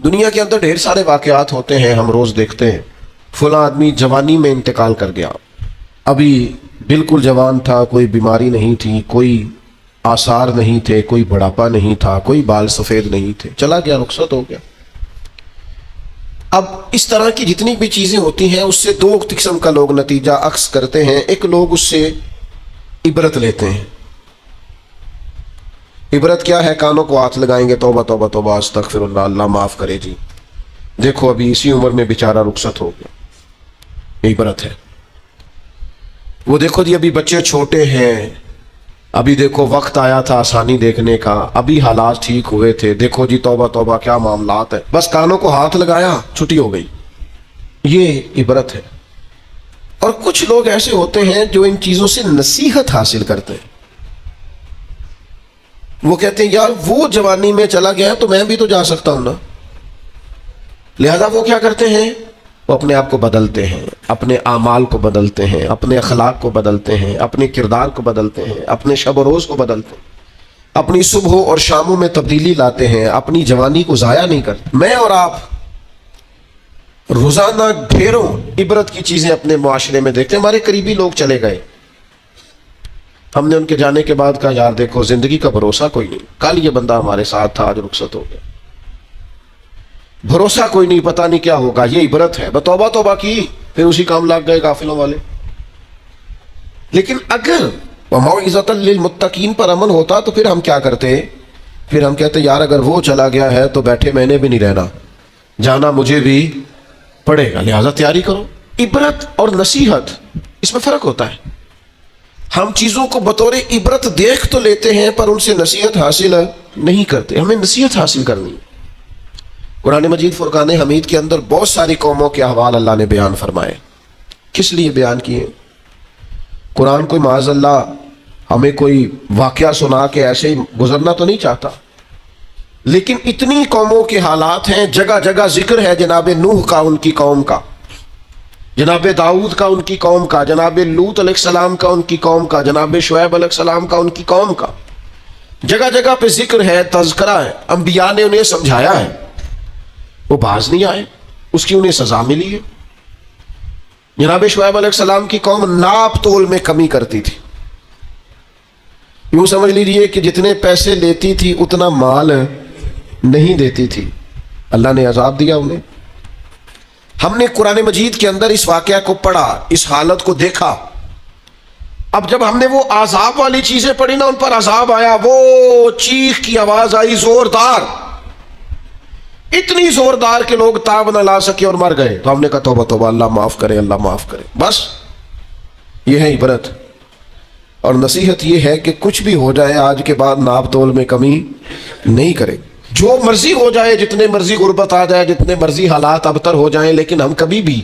دنیا کے اندر ڈھیر سارے واقعات ہوتے ہیں، ہم روز دیکھتے ہیں فلاں آدمی جوانی میں انتقال کر گیا، ابھی بالکل جوان تھا، کوئی بیماری نہیں تھی، کوئی آثار نہیں تھے، کوئی بڑھاپا نہیں تھا، کوئی بال سفید نہیں تھے، چلا گیا، رخصت ہو گیا۔ اب اس طرح کی جتنی بھی چیزیں ہوتی ہیں اس سے دو قسم کا لوگ نتیجہ اخذ کرتے ہیں۔ ایک لوگ اس سے عبرت لیتے ہیں۔ عبرت کیا ہے؟ کانوں کو ہاتھ لگائیں گے، توبہ توبہ توبہ استغفر اللہ، اللہ معاف کرے جی، دیکھو ابھی اسی عمر میں بیچارہ رخصت ہو گیا، یہ عبرت ہے۔ وہ دیکھو جی ابھی بچے چھوٹے ہیں، ابھی دیکھو وقت آیا تھا آسانی دیکھنے کا، ابھی حالات ٹھیک ہوئے تھے، دیکھو جی توبہ توبہ کیا معاملات ہیں، بس کانوں کو ہاتھ لگایا، چھٹی ہو گئی، یہ عبرت ہے۔ اور کچھ لوگ ایسے ہوتے ہیں جو ان چیزوں سے نصیحت حاصل کرتے ہیں۔ وہ کہتے ہیں یار وہ جوانی میں چلا گیا تو میں بھی تو جا سکتا ہوں نا، لہذا وہ کیا کرتے ہیں؟ وہ اپنے آپ کو بدلتے ہیں، اپنے اعمال کو بدلتے ہیں، اپنے اخلاق کو بدلتے ہیں، اپنے کردار کو بدلتے ہیں، اپنے شب و روز کو بدلتے ہیں، اپنی صبحوں اور شاموں میں تبدیلی لاتے ہیں، اپنی جوانی کو ضائع نہیں کرتے۔ میں اور آپ روزانہ ڈھیروں عبرت کی چیزیں اپنے معاشرے میں دیکھتے ہیں۔ ہمارے قریبی لوگ چلے گئے، ہم نے ان کے جانے کے بعد کہا یار دیکھو زندگی کا بھروسہ کوئی نہیں، کل یہ بندہ ہمارے ساتھ تھا، آج رخصت ہو گیا، بھروسہ کوئی نہیں، پتہ نہیں کیا ہوگا۔ یہ عبرت ہے، توبہ توبہ کی، پھر اسی کام لگ گئے غافلوں والے۔ لیکن اگر وَمَوْعِظَةً لِّلْمُتَّقِينَ پر عمل ہوتا تو پھر ہم کیا کرتے؟ پھر ہم کہتے یار اگر وہ چلا گیا ہے تو بیٹھے میں نے بھی نہیں رہنا، جانا مجھے بھی پڑے گا، لہذا تیاری کرو۔ عبرت اور نصیحت اس میں فرق ہوتا ہے۔ ہم چیزوں کو بطور عبرت دیکھ تو لیتے ہیں پر ان سے نصیحت حاصل نہیں کرتے۔ ہمیں نصیحت حاصل کرنی ہے۔ قرآن مجید فرقان حمید کے اندر بہت ساری قوموں کے احوال اللہ نے بیان فرمائے۔ کس لیے بیان کیے؟ قرآن کوئی معاذ اللہ ہمیں کوئی واقعہ سنا کے ایسے ہی گزرنا تو نہیں چاہتا، لیکن اتنی قوموں کے حالات ہیں، جگہ جگہ ذکر ہے جناب نوح کا، ان کی قوم کا، جناب داؤد کا، ان کی قوم کا، جناب لوط علیہ السلام کا، ان کی قوم کا، جناب شعیب علیہ السلام کا، ان کی قوم کا۔ جگہ جگہ پہ ذکر ہے، تذکرہ ہے، انبیاء نے انہیں سمجھایا ہے، وہ باز نہیں آئے، اس کی انہیں سزا ملی ہے۔ جناب شعیب علیہ السلام کی قوم ناپ تول میں کمی کرتی تھی، یوں سمجھ لیجیے کہ جتنے پیسے لیتی تھی اتنا مال نہیں دیتی تھی، اللہ نے عذاب دیا انہیں۔ ہم نے قرآن مجید کے اندر اس واقعہ کو پڑھا، اس حالت کو دیکھا۔ اب جب ہم نے وہ عذاب والی چیزیں پڑھی نا، ان پر عذاب آیا، وہ چیخ کی آواز آئی زوردار، اتنی زوردار کہ لوگ تاب نہ لا سکے اور مر گئے۔ تو ہم نے کہا توبہ توبہ، اللہ معاف کرے، اللہ معاف کرے۔ بس یہ ہے عبرت اور نصیحت، یہ ہے کہ کچھ بھی ہو جائے آج کے بعد ناپ تول میں کمی نہیں کرے، جو مرضی ہو جائے، جتنے مرضی غربت آ جائے، جتنے مرضی حالات ابتر ہو جائیں، لیکن ہم کبھی بھی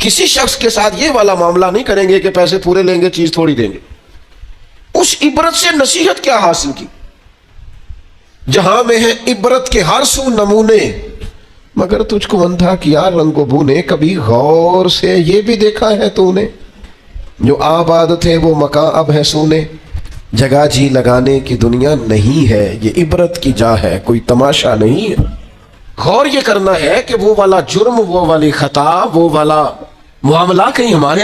کسی شخص کے ساتھ یہ والا معاملہ نہیں کریں گے کہ پیسے پورے لیں گے چیز تھوڑی دیں گے۔ اس عبرت سے نصیحت کیا حاصل کی؟ جہاں میں ہے عبرت کے ہر سو نمونے، مگر تجھ کو اندھا کیا رنگ و بو نے، کبھی غور سے یہ بھی دیکھا ہے تو نے، جو آباد تھے وہ مکان اب ہے سونے، جگہ جی لگانے کی دنیا نہیں ہے، یہ عبرت کی جا ہے، کوئی تماشا نہیں ہے۔ غور یہ کرنا ہے کہ وہ والا جرم، وہ والی خطا، وہ والا معاملہ کہیں ہمارے